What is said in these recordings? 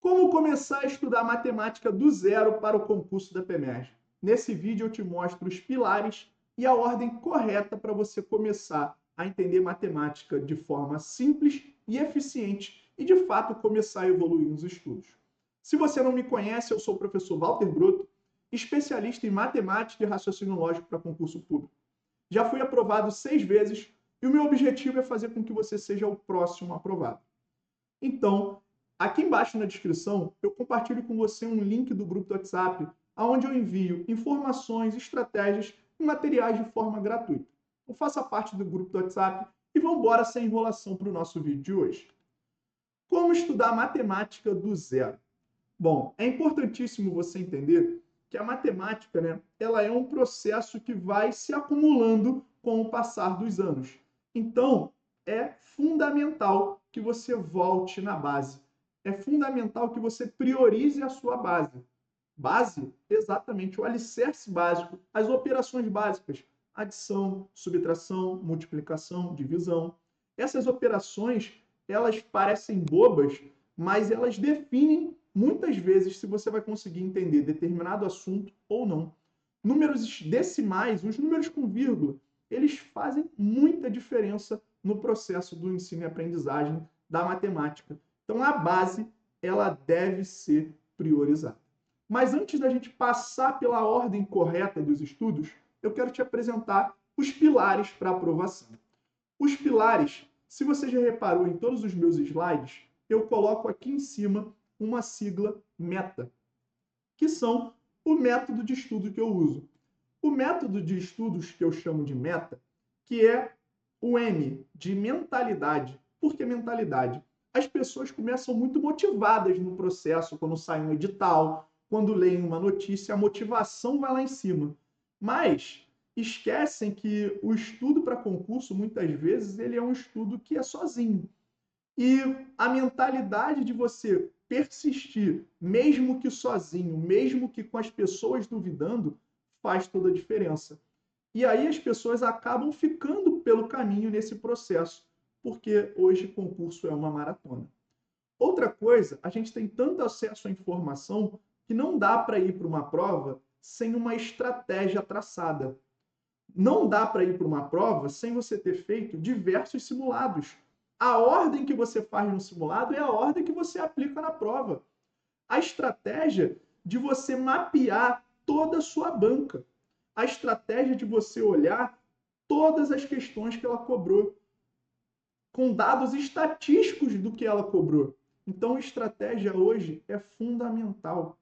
Como começar a estudar matemática do zero para o concurso da PEMERG? Nesse vídeo eu te mostro os pilares e a ordem correta para você começar a entender matemática de forma simples e eficiente e, de fato, começar a evoluir nos estudos. Se você não me conhece, eu sou o professor Walter Broto, especialista em matemática e raciocínio lógico para concurso público. Já fui aprovado 6 vezes e o meu objetivo é fazer com que você seja o próximo aprovado. Então, aqui embaixo na descrição, eu compartilho com você um link do grupo do WhatsApp, onde eu envio informações, estratégias e materiais de forma gratuita. Então, faça parte do grupo do WhatsApp e vamos embora sem enrolação para o nosso vídeo de hoje. Como estudar matemática do zero? Bom, é importantíssimo você entender que a matemática, ela é um processo que vai se acumulando com o passar dos anos. Então, é fundamental que você volte na base. É fundamental que você priorize a sua base. Base, exatamente, o alicerce básico, as operações básicas, adição, subtração, multiplicação, divisão. Essas operações, elas parecem bobas, mas elas definem muitas vezes se você vai conseguir entender determinado assunto ou não. Números decimais, os números com vírgula, eles fazem muita diferença no processo do ensino e aprendizagem da matemática. Então, a base, ela deve ser priorizada. Mas antes da gente passar pela ordem correta dos estudos, eu quero te apresentar os pilares para aprovação. Os pilares, se você já reparou em todos os meus slides, eu coloco aqui em cima uma sigla META, que são o método de estudo que eu uso. O método de estudos que eu chamo de META, que é o M de mentalidade. Por que mentalidade? As pessoas começam muito motivadas no processo, quando sai um edital, quando leem uma notícia, a motivação vai lá em cima. Mas esquecem que o estudo para concurso, muitas vezes, ele é um estudo que é sozinho. E a mentalidade de você persistir, mesmo que sozinho, mesmo que com as pessoas duvidando, faz toda a diferença. E aí as pessoas acabam ficando pelo caminho nesse processo, porque hoje concurso é uma maratona. Outra coisa, a gente tem tanto acesso à informação que não dá para ir para uma prova sem uma estratégia traçada. Não dá para ir para uma prova sem você ter feito diversos simulados. A ordem que você faz no simulado é a ordem que você aplica na prova. A estratégia de você mapear toda a sua banca. A estratégia de você olhar todas as questões que ela cobrou, com dados estatísticos do que ela cobrou. Então, a estratégia hoje é fundamental.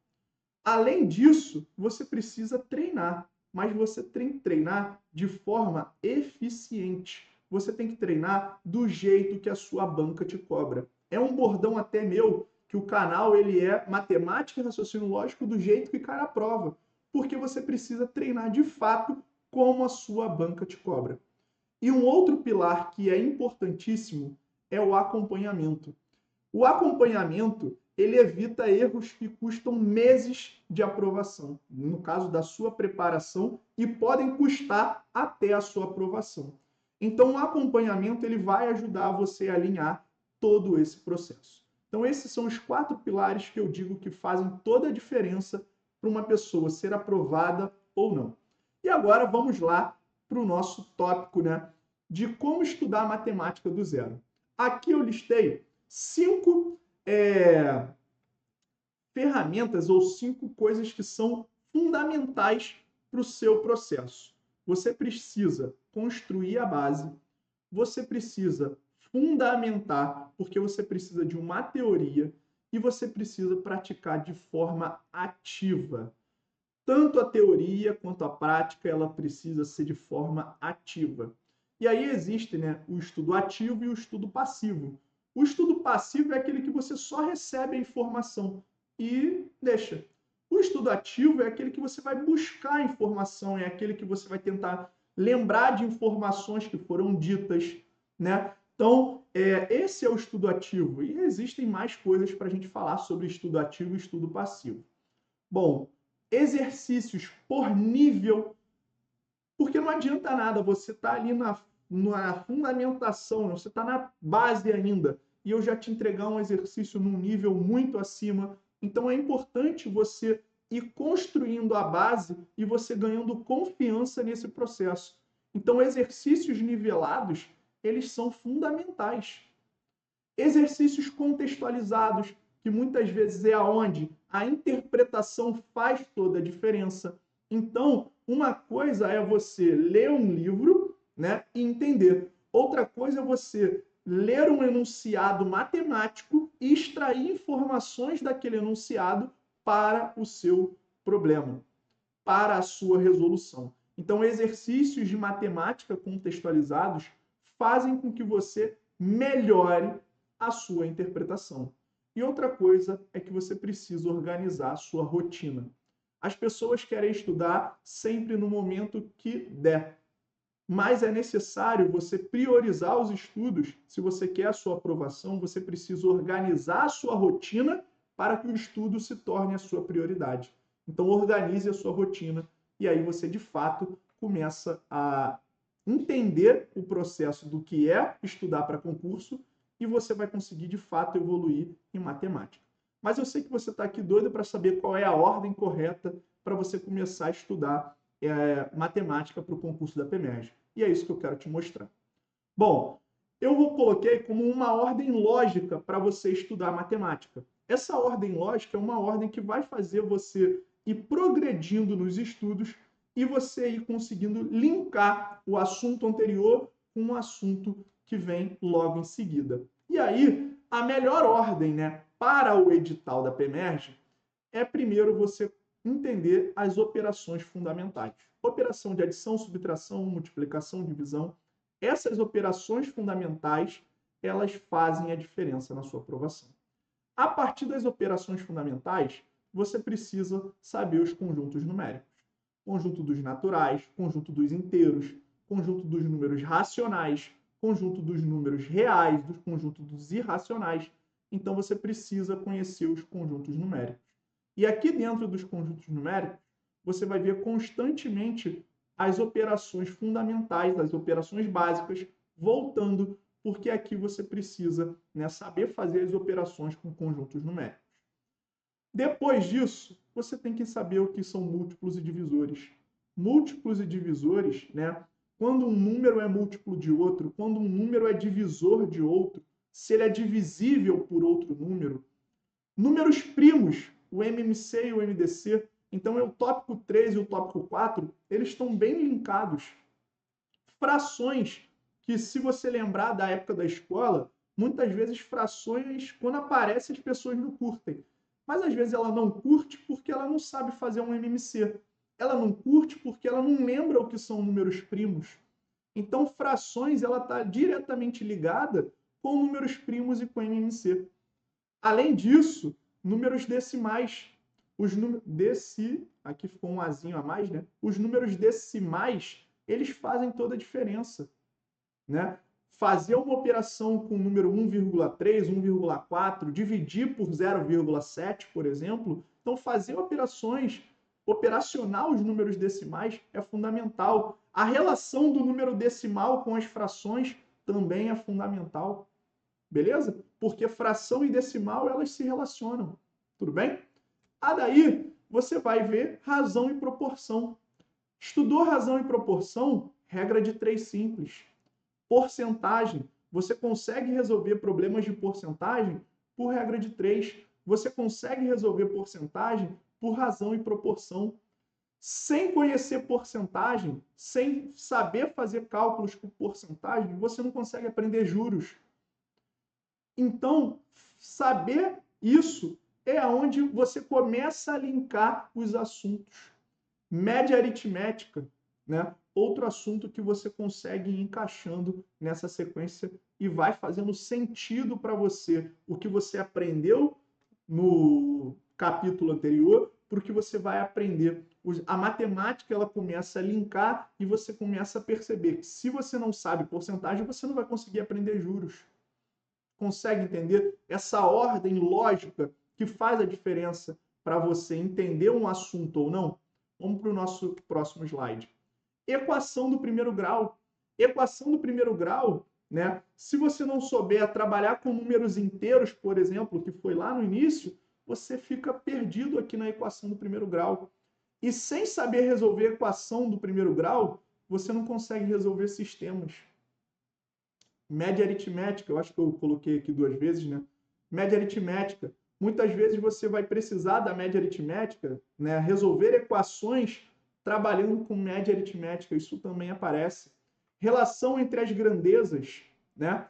Além disso, você precisa treinar, mas você tem que treinar de forma eficiente. Você tem que treinar do jeito que a sua banca te cobra. É um bordão até meu que o canal ele é matemática e raciocínio lógico do jeito que cai a prova, porque você precisa treinar de fato como a sua banca te cobra. E um outro pilar que é importantíssimo é o acompanhamento. O acompanhamento, ele evita erros que custam meses de aprovação, no caso da sua preparação, e podem custar até a sua aprovação. Então, o acompanhamento ele vai ajudar você a alinhar todo esse processo. Então, esses são os 4 pilares que eu digo que fazem toda a diferença para uma pessoa ser aprovada ou não. E agora vamos lá para o nosso tópico, de como estudar matemática do zero. Aqui eu listei 5 ferramentas ou 5 coisas que são fundamentais para o seu processo. Você precisa construir a base, você precisa fundamentar, porque você precisa de uma teoria, e você precisa praticar de forma ativa. Tanto a teoria quanto a prática, ela precisa ser de forma ativa. E aí existe o estudo ativo e o estudo passivo. O estudo passivo é aquele que você só recebe a informação e deixa. O estudo ativo é aquele que você vai buscar a informação, é aquele que você vai tentar lembrar de informações que foram ditas, Então, esse é o estudo ativo. E existem mais coisas para a gente falar sobre estudo ativo e estudo passivo. Bom, exercícios por nível, porque não adianta nada você estar ali na fundamentação, você está na base ainda, e eu já te entregar um exercício num nível muito acima. Então é importante você ir construindo a base e você ganhando confiança nesse processo. Então exercícios nivelados, eles são fundamentais. Exercícios contextualizados, que muitas vezes é aonde a interpretação faz toda a diferença. Então, uma coisa é você ler um livro, né, e entender. Outra coisa é você ler um enunciado matemático e extrair informações daquele enunciado para o seu problema, para a sua resolução. Então, exercícios de matemática contextualizados fazem com que você melhore a sua interpretação. E outra coisa é que você precisa organizar a sua rotina. As pessoas querem estudar sempre no momento que der, mas é necessário você priorizar os estudos. Se você quer a sua aprovação, você precisa organizar a sua rotina para que o estudo se torne a sua prioridade. Então, organize a sua rotina e aí você, de fato, começa a entender o processo do que é estudar para concurso e você vai conseguir, de fato, evoluir em matemática. Mas eu sei que você está aqui doido para saber qual é a ordem correta para você começar a estudar matemática para o concurso da PEMERG. E é isso que eu quero te mostrar. Bom, eu coloquei como uma ordem lógica para você estudar matemática. Essa ordem lógica é uma ordem que vai fazer você ir progredindo nos estudos e você ir conseguindo linkar o assunto anterior com o assunto que vem logo em seguida. E aí, a melhor ordem, né, para o edital da PEMERG é primeiro você entender as operações fundamentais. Operação de adição, subtração, multiplicação, divisão. Essas operações fundamentais, elas fazem a diferença na sua aprovação. A partir das operações fundamentais, você precisa saber os conjuntos numéricos. Conjunto dos naturais, conjunto dos inteiros, conjunto dos números racionais, conjunto dos números reais, do conjunto dos irracionais. Então, você precisa conhecer os conjuntos numéricos. E aqui dentro dos conjuntos numéricos, você vai ver constantemente as operações fundamentais, as operações básicas, voltando, porque aqui você precisa, né, saber fazer as operações com conjuntos numéricos. Depois disso, você tem que saber o que são múltiplos e divisores. Múltiplos e divisores, né? Quando um número é múltiplo de outro, quando um número é divisor de outro, se ele é divisível por outro número. Números primos, o MMC e o MDC, então é o tópico 3 e o tópico 4, eles estão bem linkados. Frações, que se você lembrar da época da escola, muitas vezes frações, quando aparecem, as pessoas não curtem. Mas às vezes ela não curte porque ela não sabe fazer um MMC. Ela não curte porque ela não lembra o que são números primos. Então, frações, ela está diretamente ligada com números primos e com MMC. Além disso, números decimais. Os números aqui ficou um azinho a mais, né? Os números decimais, eles fazem toda a diferença, né? Fazer uma operação com o número 1,3, 1,4, dividir por 0,7, por exemplo. Então, fazer operações, operacionar os números decimais é fundamental. A relação do número decimal com as frações também é fundamental. Beleza? Porque fração e decimal, elas se relacionam. Tudo bem? Daí, você vai ver razão e proporção. Estudou razão e proporção? Regra de 3 simples. Porcentagem. Você consegue resolver problemas de porcentagem por regra de 3. Você consegue resolver porcentagem por razão e proporção. Sem conhecer porcentagem, sem saber fazer cálculos por porcentagem, você não consegue aprender juros. Então, saber isso é onde você começa a linkar os assuntos. Média aritmética, né? Outro assunto que você consegue ir encaixando nessa sequência e vai fazendo sentido para você o que você aprendeu no capítulo anterior, porque você vai aprender. A matemática, ela começa a linkar e você começa a perceber que se você não sabe porcentagem, você não vai conseguir aprender juros. Consegue entender essa ordem lógica que faz a diferença para você entender um assunto ou não? Vamos para o nosso próximo slide. Equação do primeiro grau. Equação do primeiro grau, né? Se você não souber trabalhar com números inteiros, por exemplo, que foi lá no início, você fica perdido aqui na equação do primeiro grau. E sem saber resolver a equação do primeiro grau, você não consegue resolver sistemas. Média aritmética, eu acho que eu coloquei aqui 2 vezes, né? Média aritmética. Muitas vezes você vai precisar da média aritmética, né? Resolver equações trabalhando com média aritmética, isso também aparece. Relação entre as grandezas, né?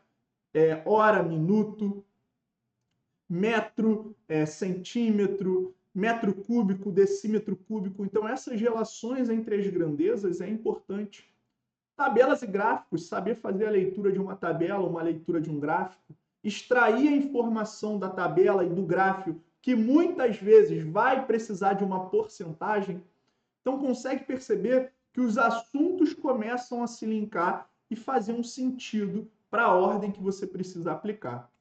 Hora, minuto, metro, centímetro, metro cúbico, decímetro cúbico. Então, essas relações entre as grandezas é importante. Tabelas e gráficos, saber fazer a leitura de uma tabela, uma leitura de um gráfico, extrair a informação da tabela e do gráfico, que muitas vezes vai precisar de uma porcentagem. Então, consegue perceber que os assuntos começam a se linkar e fazer um sentido para a ordem que você precisa aplicar.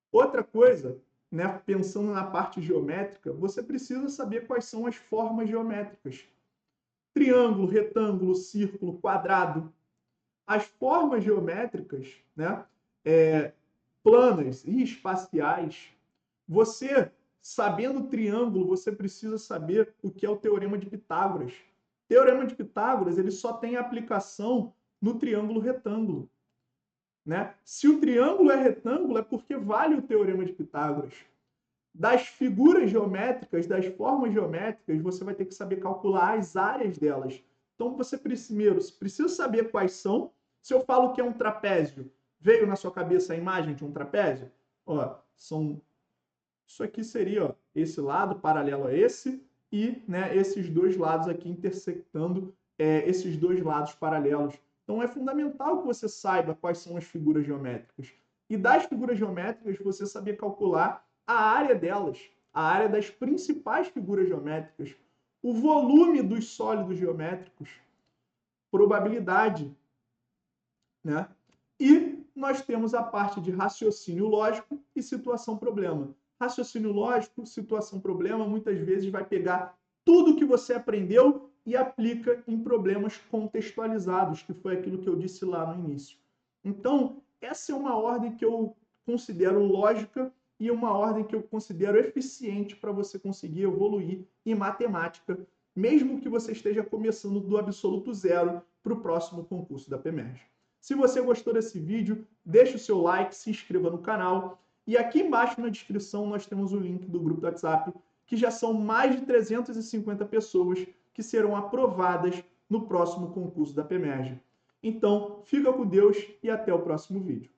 Outra coisa, né, pensando na parte geométrica, você precisa saber quais são as formas geométricas. Triângulo, retângulo, círculo, quadrado. As formas geométricas, né, planas e espaciais, você, sabendo triângulo, você precisa saber o que é o Teorema de Pitágoras. O Teorema de Pitágoras ele só tem aplicação no triângulo retângulo. Né? Se o triângulo é retângulo, é porque vale o Teorema de Pitágoras. Das figuras geométricas, das formas geométricas, você vai ter que saber calcular as áreas delas. Então, você primeiro precisa saber quais são. Se eu falo que é um trapézio, veio na sua cabeça a imagem de um trapézio? Ó, isso aqui seria, ó, esse lado paralelo a esse e, né, esses dois lados aqui intersectando esses dois lados paralelos. Então, é fundamental que você saiba quais são as figuras geométricas. E das figuras geométricas, você saber calcular a área delas, a área das principais figuras geométricas, o volume dos sólidos geométricos, probabilidade, né? E nós temos a parte de raciocínio lógico e situação-problema. Raciocínio lógico, situação-problema, muitas vezes vai pegar tudo que você aprendeu e aplica em problemas contextualizados, que foi aquilo que eu disse lá no início. Então, essa é uma ordem que eu considero lógica e uma ordem que eu considero eficiente para você conseguir evoluir em matemática, mesmo que você esteja começando do absoluto zero para o próximo concurso da PEMERG. Se você gostou desse vídeo, deixe o seu like, se inscreva no canal. E aqui embaixo na descrição nós temos o link do grupo do WhatsApp, que já são mais de 350 pessoas que serão aprovadas no próximo concurso da PEMERG. Então, fica com Deus e até o próximo vídeo.